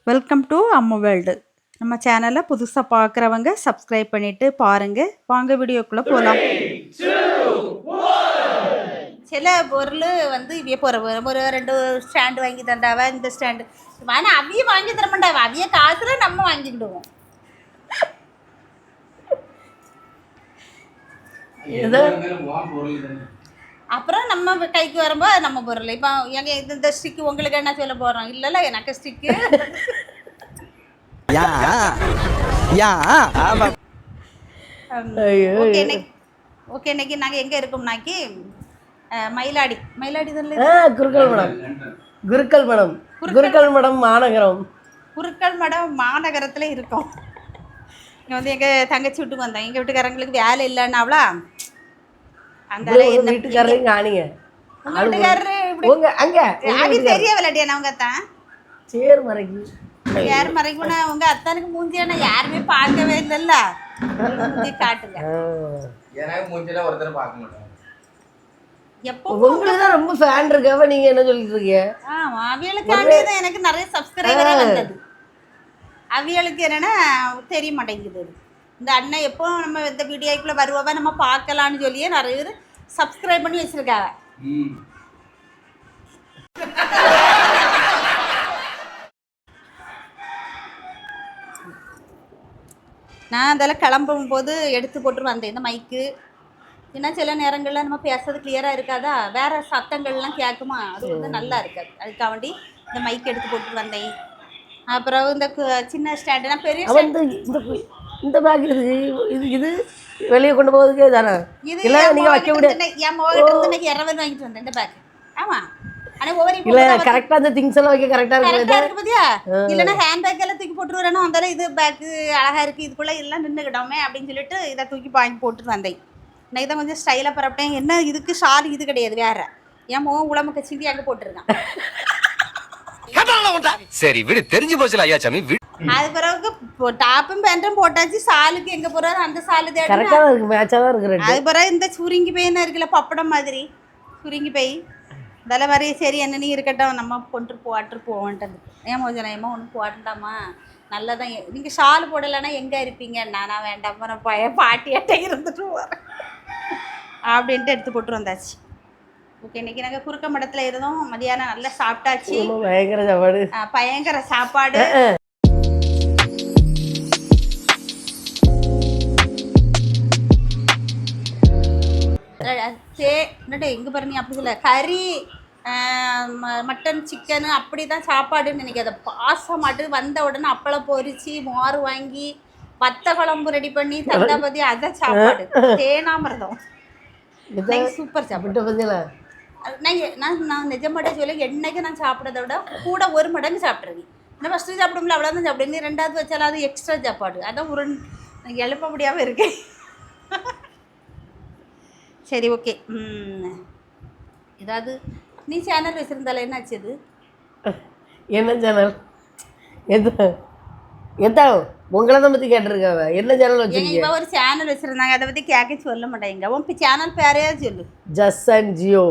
Welcome to அம்மா world. நம்ம சேனலை புதுசாக பார்க்குறவங்க சப்ஸ்கிரைப் பண்ணிவிட்டு பாருங்கள். வாங்க வீடியோக்குள்ளே போகலாம். சில பொருள் வந்து இவைய போகிற ஒரு 2 ஸ்டாண்டு வாங்கி தந்தாவ. இந்த ஸ்டாண்டு ஆனால் அவைய வாங்கி தர மாட்டாவ. அவைய காசில் நம்ம வாங்கிக்கிடுவோம். அப்புறம் நம்ம கைக்கு வரும்போது நம்ம பொருள் இப்போ எங்க இந்த ஸ்டிக்கு உங்களுக்கு என்ன சொல்ல போகிறோம்? இல்லைல்ல, எனக்கு ஸ்டிக்கு ஓகே. இன்னைக்கு நாங்கள் எங்கே இருக்கோம்னாக்கி மயிலாடி குருக்கள் மடம் மாநகரத்தில் இருக்கோம். இங்கே வந்து எங்கள் தங்கச்சி வீட்டுக்கு வந்தோம். எங்கள் வீட்டுக்காரங்களுக்கு வேலை இல்லைன்னாவளா, அந்த வீட்டுக்காரரையும் காணிங்க. தெரிய விளையாடியா அவங்க தான் சேர் மறைக்கு யார் மறைக்கும்னா உங்க அத்தானுக்கு மூஞ்சியான யாருமே பார்க்கவே இல்லைல்ல. மூஞ்சி காட்டுங்க. எனக்கு மூஞ்சில ஒருத்தர் பார்க்க மாட்டாங்க. எப்போ உங்களுக்கு தான் ரொம்ப ஃபேன் இருக்கவ நீங்க என்ன சொல்லிட்டு இருக்கீங்க? ஆமா, அவியலுக்காண்டி தான் எனக்கு நிறைய சப்ஸ்கிரைபரே வந்தது. அவியலுக்கு என்னன்னா தெரிய மாட்டேங்குது. இந்த அண்ணன் எப்போ நம்ம இந்த வீடியோக்குள்ள வருவாவ நம்ம பார்க்கலான்னு சொல்லியே நிறைய பேர் சப்ஸ்கிரைப் பண்ணி வச்சிருக்காங்க. நான் அதெல்லாம் கிளம்பும் போது எடுத்து போட்டு வந்தேன் இந்த மைக்கு. ஏன்னா சில நேரங்களில் நம்ம பேசுறது கிளியராக இருக்காதா, வேறு சத்தங்கள்லாம் கேட்குமா, அது வந்து நல்லா இருக்காது. அதுக்காண்டி இந்த மைக் எடுத்து போட்டு வந்தேன். அப்புறம் இந்த சின்ன ஸ்டாண்டுனா பெரிய இந்த பேக் இது வெளியே கொண்டு போகிறதுக்கே தானே. இது நீங்கள் வைக்க முடியாது. என் மோகிட்ட இருந்து இன்னைக்கு 20 வாங்கிட்டு வந்தேன் இந்த பேக். ஆமாம், ஆனால் ஒவ்வொரு இல்லை கரெக்டாக அந்த திங்ஸ் எல்லாம் வைக்க கரெக்டாக இருக்கு பார்த்தியா. இல்லைன்னா ஹேண்ட் பேக் எல்லாம் தூக்கி போட்டுருவேணும். அந்த இது பேக்கு அழகாக இருக்குது, இதுக்குள்ளே எல்லாம் நின்றுக்கிட்டோமே அப்படின்னு சொல்லிட்டு இதை தூக்கி வாங்கி போட்டுட்டு வந்தேன். இன்னைக்கு தான் கொஞ்சம் ஸ்டைலாக பரப்பிட்டேன். என்ன இதுக்கு ஷால் இது கிடையாது, வேறு என் முகம் உளமுக்க சிந்தி அங்கே போட்டிருக்கான். சரி விடு, தெரிஞ்சு போச்சுல ஐயா சாமி. அது பிறகு டாப்பும் பேண்ட்டும் போட்டாச்சு. சாலுக்கு எங்கே போகிறாரு அந்த சாலு தேடி. அது பிறகு இந்த சுருங்கி பையனா இருக்குல்ல, பப்படம் மாதிரி சுருங்கி பை இதெல்லாம் மாதிரி. சரி என்ன நீ இருக்கட்டும், நம்ம கொண்டு போவோன்ட்டு. ஏன் மோஜனா ஏமா ஒன்று போட்டாமா நல்லா தான். நீங்கள் ஷால் போடலைன்னா எங்கே இருப்பீங்க? நானா வேண்டாமா, நான் பாட்டியாட்டே இருந்துட்டு வரேன் அப்படின்ட்டு எடுத்து போட்டு வந்தாச்சு. ஓகே, இன்றைக்கி நாங்கள் குறுக்க மடத்தில் இருந்தோம். மதியானம் நல்லா சாப்பிட்டாச்சு. பயங்கர சாப்பாடு. என்னடே எங்கே பாருங்க, அப்படி சொல்ல கறி மட்டன் சிக்கனு அப்படி தான் சாப்பாடுன்னு நினைக்காத. பாசமாட்டு வந்த உடனே அப்பளம் பொரிச்சு மோர் வாங்கி வத்த குழம்பு ரெடி பண்ணி தந்தாபதி அதை சாப்பாடு. தேனாமிரதம் சூப்பர் சாப்பாடு. நான் நிஜமாட்டே சொல்ல, என்னைக்கு நான் சாப்பிட்றத விட கூட 1 மடங்கு சாப்பிட்றது. இந்த ஃபஸ்ட்டு சாப்பிடும்ல அவ்வளோதான் சாப்பிடுங்க. 2வது வச்சாலும் அது எக்ஸ்ட்ரா சாப்பாடு. அதான் எழுப்ப முடியாமல் இருக்கேன். சரி ஓகே. ஏதாவது நீ சேனல் வச்சுருந்தால என்னாச்சு? அது என்ன சேனல்? எதா உங்களை தான் பற்றி கேட்டிருக்காவ. என்ன சேனல் வச்சுருக்கீங்க? இப்போ ஒரு சேனல் வச்சுருந்தாங்க, அதை பற்றி கேட்க சொல்ல மாட்டேங்க. உன் சேனல் பேரையாவது சொல்லு. Just and Jio.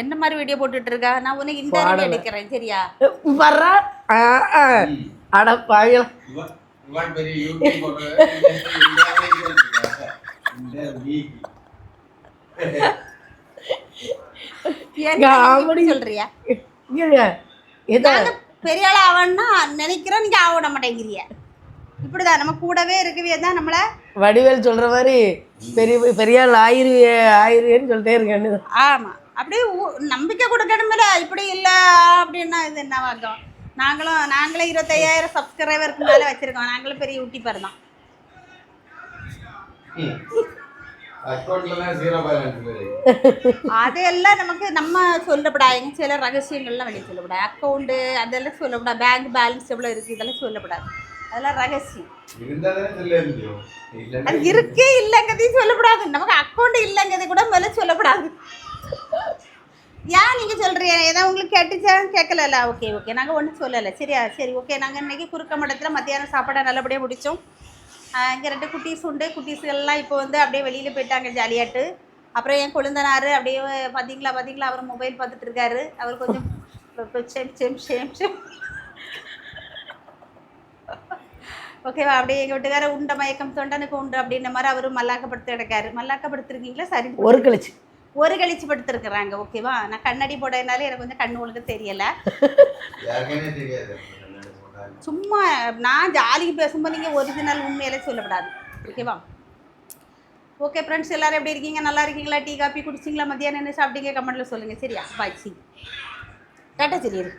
என்ன மாதிரி வீடியோ போட்டுட்டு இருக்கா? நான் உனக்கு இன்டர்வியூ எடுக்கிறேன் சரியா? வர்றா அட பாயலாம். சொல்றியா பெரிய ஆள் ஆவன்னா நினைக்கிறோம், நீங்க ஆக மாட்டேங்கிறிய. இப்படிதான் நம்ம கூடவே இருக்கவே தான் நம்மள வடிவேல் சொல்ற மாதிரி பெரிய ஆள் ஆயிருவேன்னு சொல்லிட்டே இருக்கேன்னு. ஆமா, அப்படியே நம்பிக்கை கொடுக்கணும்ல. இப்படி இல்லை அப்படின்னா இது என்ன வாங்கும்? நாங்களே 25,000 சப்ஸ்கிரைபருக்கு மேலே வச்சிருக்கோம். நாங்களும் பெரிய யூடியூபர் தான். அதெல்லாம் நமக்கு நம்ம சொல்லப்படாது. சில ரகசியங்கள்லாம் வெளியே சொல்லப்படாது. அக்கௌண்ட்டு அதெல்லாம் சொல்லப்படாது. பேங்க் பேலன்ஸ் எவ்வளோ இருக்குது இதெல்லாம் சொல்லப்படாது. அதெல்லாம் ரகசியம். அது இருக்கே இல்லைங்கிறதையும் சொல்லப்படாது. நமக்கு அக்கௌண்ட் இல்லைங்கிறது கூட மேலே சொல்லப்படாது. ஏன் நீங்கள் சொல்கிறீங்க? ஏதாவது உங்களுக்கு கேட்டுச்சா? கேட்கல. ஓகே நாங்கள் ஒன்றும் சொல்லலை. சரியா? சரி ஓகே. நாங்கள் இன்றைக்கி குறுக்க மடத்தில் மத்தியானம் சாப்பாடை நல்லபடியாக முடித்தோம். இங்கே 2 குட்டீஸ் உண்டு. குட்டீஸுகள்லாம் இப்போ வந்து அப்படியே வெளியில் போயிட்டாங்க ஜாலியாட்டு. அப்புறம் என் கொழுந்தனார் அப்படியே பார்த்தீங்களா அவர் மொபைல் பார்த்துட்டு இருக்காரு. அவர் கொஞ்சம் சேம் ஓகேவா? அப்படியே எங்கள் வீட்டுக்கார உண்ட மயக்கம் தொண்டனுக்கு உண்டு அப்படின்ற மாதிரி அவரும் மல்லாக்கப்படுத்து கிடக்காரு. மல்லாக்கப்படுத்துருக்கீங்களா? சரி, ஒரு கழிச்சு படுத்துருக்குறாங்க. ஓகேவா? நான் கண்ணாடி போடனாலே எனக்கு கொஞ்சம் கண்ணு உங்களுக்கு தெரியலை. சும்மா நான் ஜாலிக்கு பேசும்போது நீங்கள் ஒரிஜினல் உண்மையிலே சொல்லப்படாது. ஓகேவா? ஓகே ஃப்ரெண்ட்ஸ், எல்லோரும் எப்படி இருக்கீங்க? நல்லா இருக்கீங்களா? டீ காப்பி குடிச்சிங்களா? மத்தியானம் என்ன சாப்பிட்டீங்க? கமெண்ட்டில் சொல்லுங்கள். சரியா? பாய். சி டாட்டா சொல்லிடு.